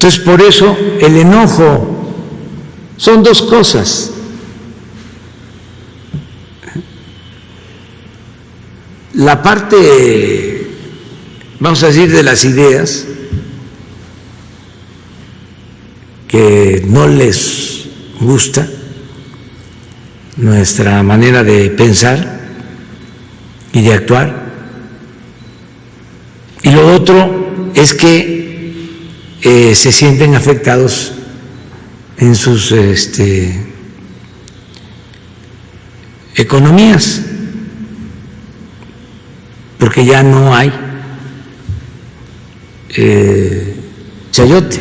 Entonces, por eso el enojo son dos cosas. La parte, vamos a decir, de las ideas que no les gusta nuestra manera de pensar y de actuar. Y lo otro es que se sienten afectados en sus economías, porque ya no hay chayote.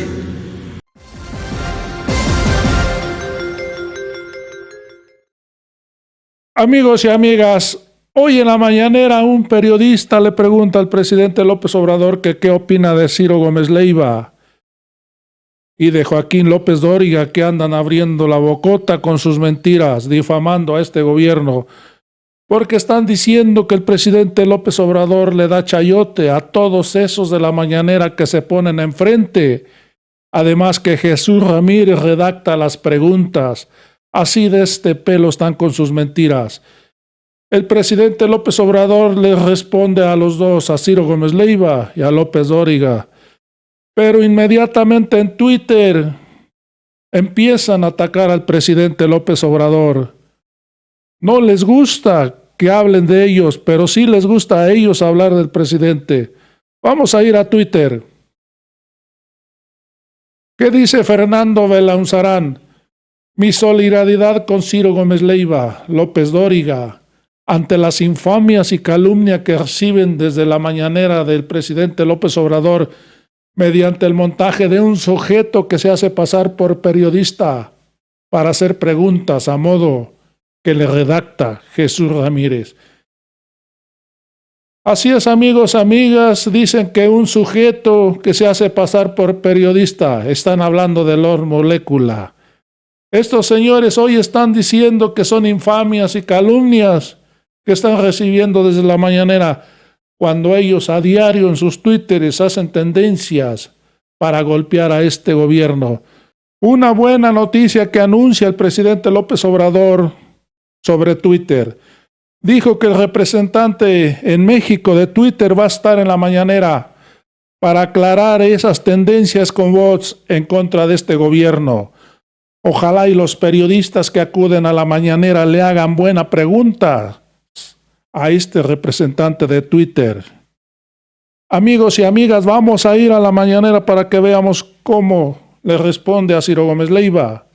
Amigos y amigas, hoy en la mañanera un periodista le pregunta al presidente López Obrador que qué opina de Ciro Gómez Leiva y de Joaquín López Dóriga, que andan abriendo la bocota con sus mentiras, difamando a este gobierno, porque están diciendo que el presidente López Obrador le da chayote a todos esos de la mañanera que se ponen enfrente. Además que Jesús Ramírez redacta las preguntas. Así de este pelo están con sus mentiras. El presidente López Obrador le responde a los dos, a Ciro Gómez Leiva y a López Dóriga. Pero inmediatamente en Twitter empiezan a atacar al presidente López Obrador. No les gusta que hablen de ellos, pero sí les gusta a ellos hablar del presidente. Vamos a ir a Twitter. ¿Qué dice Fernando Belaunzarán? Mi solidaridad con Ciro Gómez Leiva, López Dóriga, ante las infamias y calumnias que reciben desde la mañanera del presidente López Obrador mediante el montaje de un sujeto que se hace pasar por periodista para hacer preguntas a modo que le redacta Jesús Ramírez. Así es, amigos, amigas, dicen que un sujeto que se hace pasar por periodista, están hablando de Lord Molécula. Estos señores hoy están diciendo que son infamias y calumnias que están recibiendo desde la mañanera, cuando ellos a diario en sus twitteres hacen tendencias para golpear a este gobierno. Una buena noticia que anuncia el presidente López Obrador sobre Twitter. Dijo que el representante en México de Twitter va a estar en la mañanera para aclarar esas tendencias con bots en contra de este gobierno. Ojalá y los periodistas que acuden a la mañanera le hagan buena pregunta a este representante de Twitter. Amigos y amigas, vamos a ir a la mañanera para que veamos cómo le responde a Ciro Gómez Leiva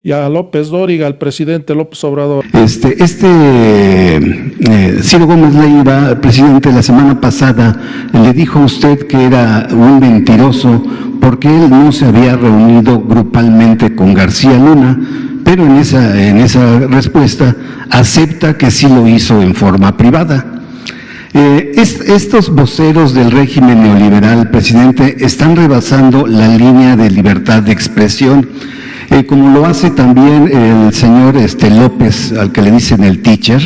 y a López Dóriga, el presidente López Obrador. Ciro Gómez Leiva, el presidente, la semana pasada le dijo a usted que era un mentiroso porque él no se había reunido grupalmente con García Luna, pero en esa respuesta acepta que sí lo hizo en forma privada. Estos voceros del régimen neoliberal, presidente, están rebasando la línea de libertad de expresión, como lo hace también el señor López, al que le dicen el teacher,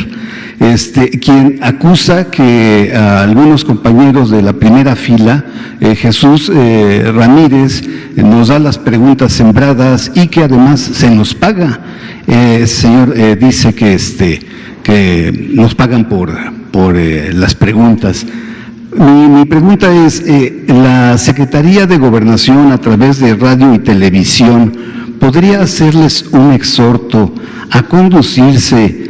quien acusa que a algunos compañeros de la primera fila, Jesús Ramírez, nos da las preguntas sembradas y que además se nos paga. Señor dice que nos pagan por las preguntas. Mi pregunta es, ¿la Secretaría de Gobernación a través de radio y televisión podría hacerles un exhorto a conducirse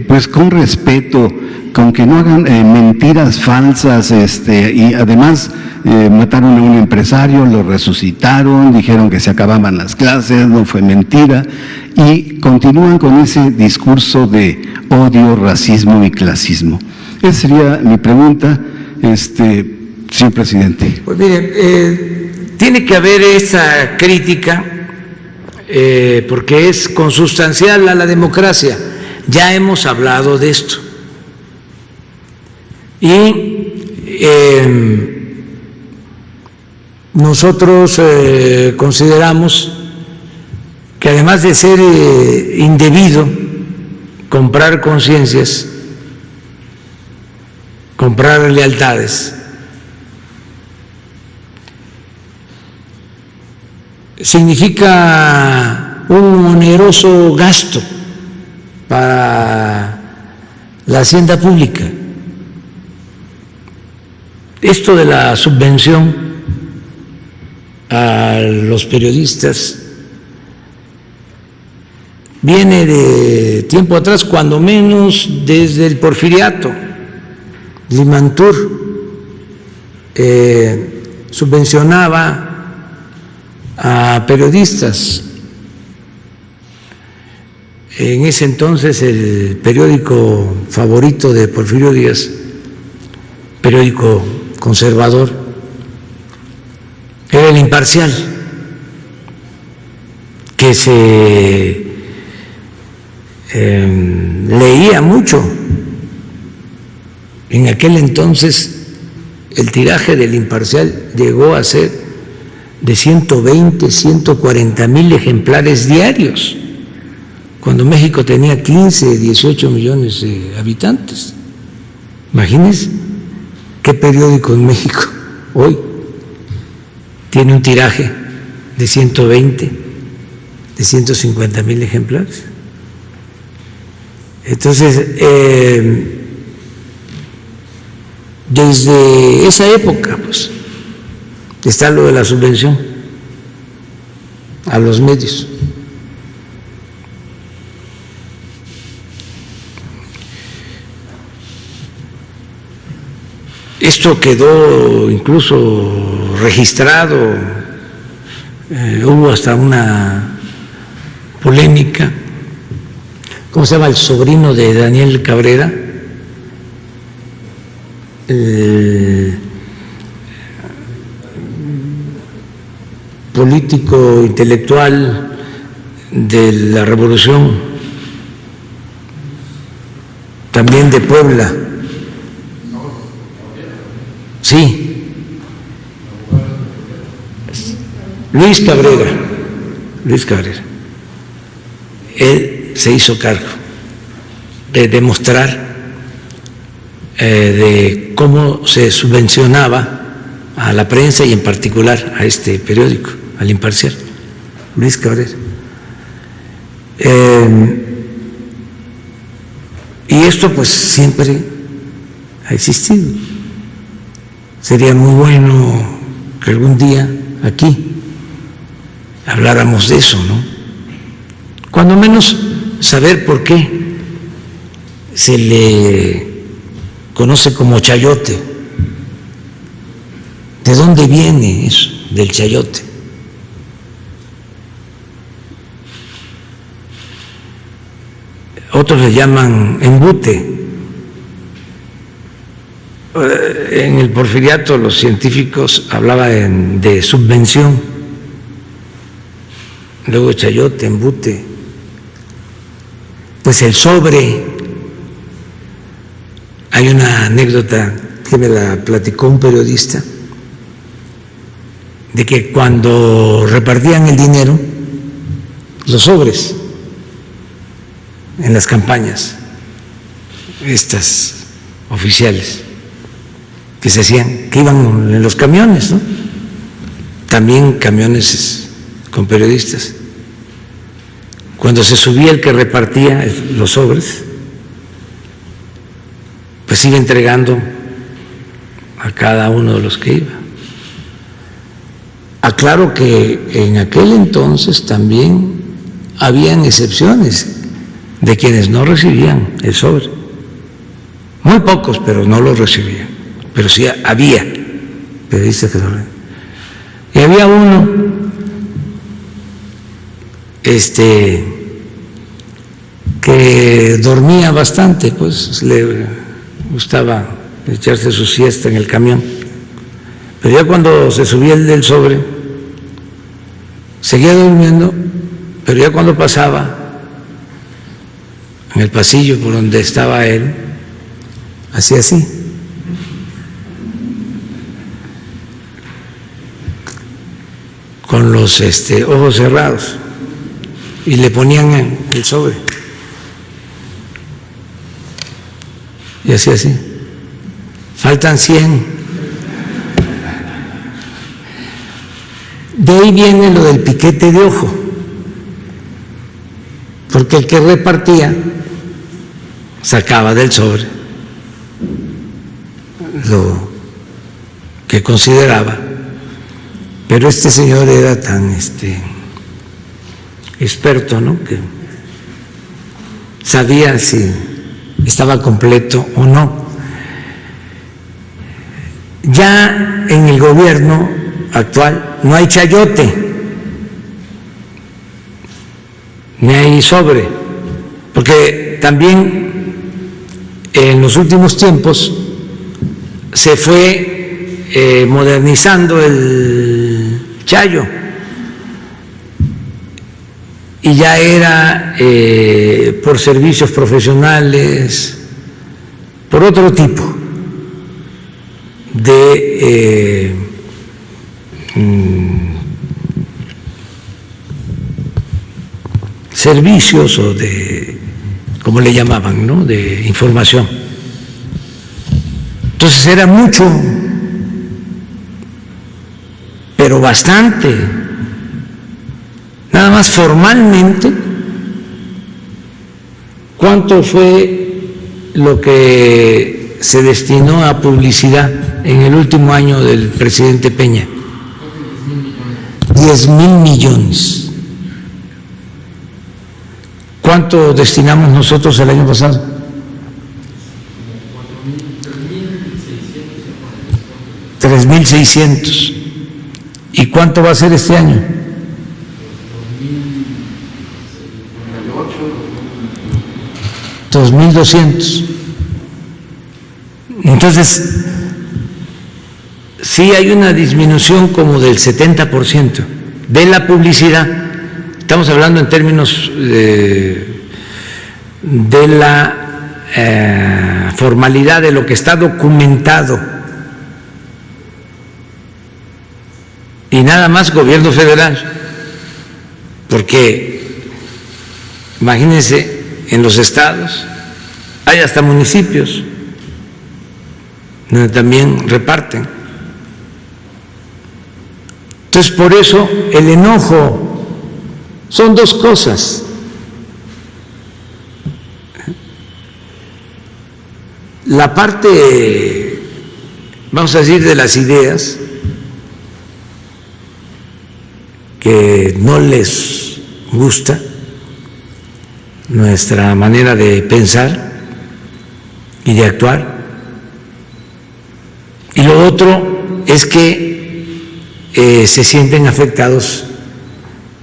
pues con respeto, con que no hagan mentiras falsas, y además mataron a un empresario, lo resucitaron, dijeron que se acababan las clases, no fue mentira, y continúan con ese discurso de odio, racismo y clasismo? Esa sería mi pregunta, señor presidente. Pues miren, tiene que haber esa crítica porque es consustancial a la democracia. Ya hemos hablado de esto. Y nosotros consideramos que además de ser indebido comprar conciencias, comprar lealtades, significa un oneroso gasto para la hacienda pública. Esto de la subvención a los periodistas viene de tiempo atrás, cuando menos desde el Porfiriato. Limantur subvencionaba a periodistas. En ese entonces el periódico favorito de Porfirio Díaz, periódico conservador, era El Imparcial, que se leía mucho. En aquel entonces el tiraje del Imparcial llegó a ser de 120, 140 mil ejemplares diarios, cuando México tenía 15, 18 millones de habitantes. Imagínense qué periódico en México hoy tiene un tiraje de 120, de 150 mil ejemplares. Entonces, desde esa época, pues, está lo de la subvención a los medios. Esto quedó incluso registrado, hubo hasta una polémica. ¿Cómo se llama el sobrino de Daniel Cabrera? El político intelectual de la Revolución, también de Puebla. Sí, Luis Cabrera. Él se hizo cargo de demostrar de cómo se subvencionaba a la prensa y en particular a este periódico, al Imparcial, Luis Cabrera. Y esto pues siempre ha existido. Sería muy bueno que algún día aquí habláramos de eso, ¿no? Cuando menos saber por qué se le conoce como chayote. ¿De dónde viene eso del chayote? Otros le llaman embute. En el Porfiriato los científicos hablaban de subvención, luego chayote, embute. Pues el sobre, hay una anécdota que me la platicó un periodista, de que cuando repartían el dinero, los sobres, en las campañas, estas oficiales, que se hacían, que iban en los camiones, ¿no? También camiones con periodistas. Cuando se subía el que repartía los sobres, pues iba entregando a cada uno de los que iba. Aclaro que en aquel entonces también habían excepciones de quienes no recibían el sobre. Muy pocos, pero no lo recibían. Pero sí había periodistas que no lo recibían. Y había uno que dormía bastante, pues le gustaba echarse su siesta en el camión, pero ya cuando se subía el del sobre seguía durmiendo, pero ya cuando pasaba en el pasillo por donde estaba él, hacía así, con los ojos cerrados, y le ponían el sobre y hacía así. Faltan 100. De ahí viene lo del piquete de ojo, porque el que repartía sacaba del sobre lo que consideraba, pero este señor era tan experto, ¿no?, que sabía si estaba completo o no. Ya en el gobierno actual no hay chayote, ni hay sobre, porque también en los últimos tiempos se fue modernizando el chayo y ya era por servicios profesionales, por otro tipo de servicios o de, como le llamaban, ¿no?, de información. Entonces era mucho, pero bastante. Nada más formalmente, ¿cuánto fue lo que se destinó a publicidad en el último año del presidente Peña? 10,000 millones. ¿Cuánto destinamos nosotros el año pasado? 3,600. ¿Y cuánto va a ser este año? 2,200. Entonces, sí hay una disminución como del 70% de la publicidad. Estamos hablando en términos de la formalidad de lo que está documentado. Y nada más gobierno federal, porque imagínense, en los estados hay hasta municipios donde también reparten. Entonces, por eso el enojo son dos cosas. La parte, vamos a decir, de las ideas que no les gusta nuestra manera de pensar y de actuar, y lo otro es que se sienten afectados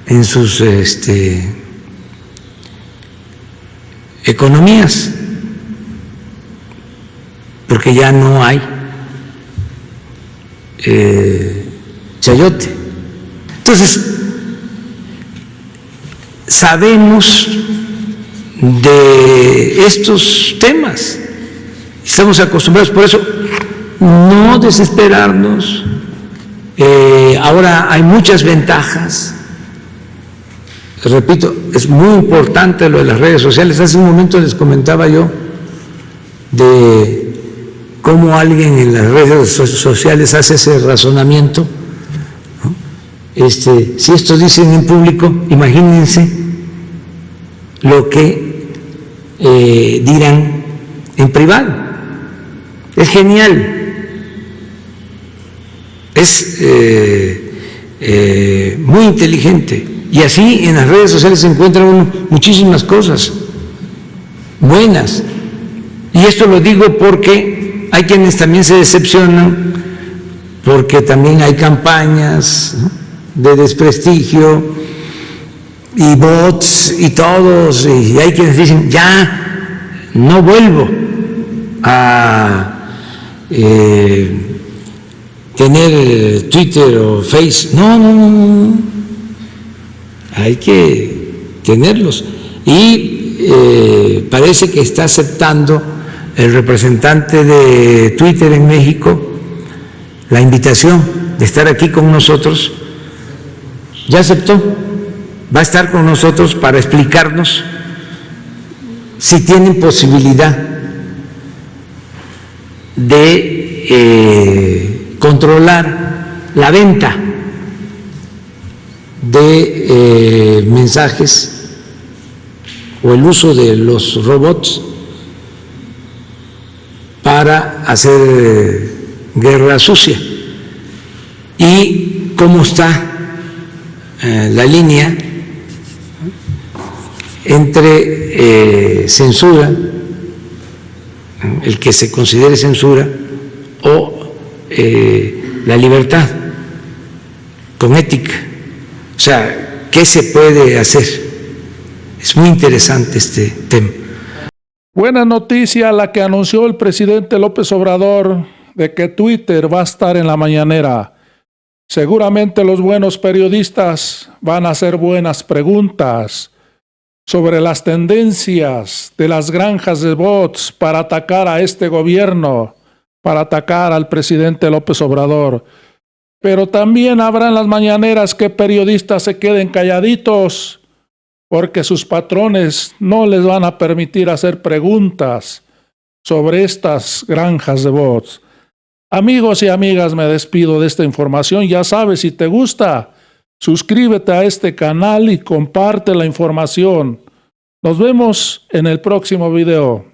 en sus economías, porque ya no hay chayote. Entonces, sabemos de estos temas, estamos acostumbrados, por eso no desesperarnos. Ahora hay muchas ventajas. Repito, es muy importante lo de las redes sociales. Hace un momento les comentaba yo de cómo alguien en las redes sociales hace ese razonamiento, ¿no? Si esto dicen en público, imagínense lo que dirán en privado. Es genial, es muy inteligente. Y así en las redes sociales se encuentran muchísimas cosas buenas. Y esto lo digo porque hay quienes también se decepcionan, porque también hay campañas, ¿no?, de desprestigio y bots y todos, y hay quienes dicen, ya no vuelvo a tener Twitter o Face. No, hay que tenerlos. Y parece que está aceptando el representante de Twitter en México la invitación de estar aquí con nosotros. Ya aceptó, va a estar con nosotros para explicarnos si tienen posibilidad de controlar la venta de mensajes o el uso de los robots para hacer guerra sucia. Y cómo está la línea entre censura, el que se considere censura, o la libertad con ética. O sea, ¿qué se puede hacer? Es muy interesante este tema. Buena noticia la que anunció el presidente López Obrador de que Twitter va a estar en la mañanera. Seguramente los buenos periodistas van a hacer buenas preguntas sobre las tendencias de las granjas de bots para atacar a este gobierno, para atacar al presidente López Obrador. Pero también habrá en las mañaneras que periodistas se queden calladitos porque sus patrones no les van a permitir hacer preguntas sobre estas granjas de bots. Amigos y amigas, me despido de esta información. Ya sabes, si te gusta, suscríbete a este canal y comparte la información. Nos vemos en el próximo video.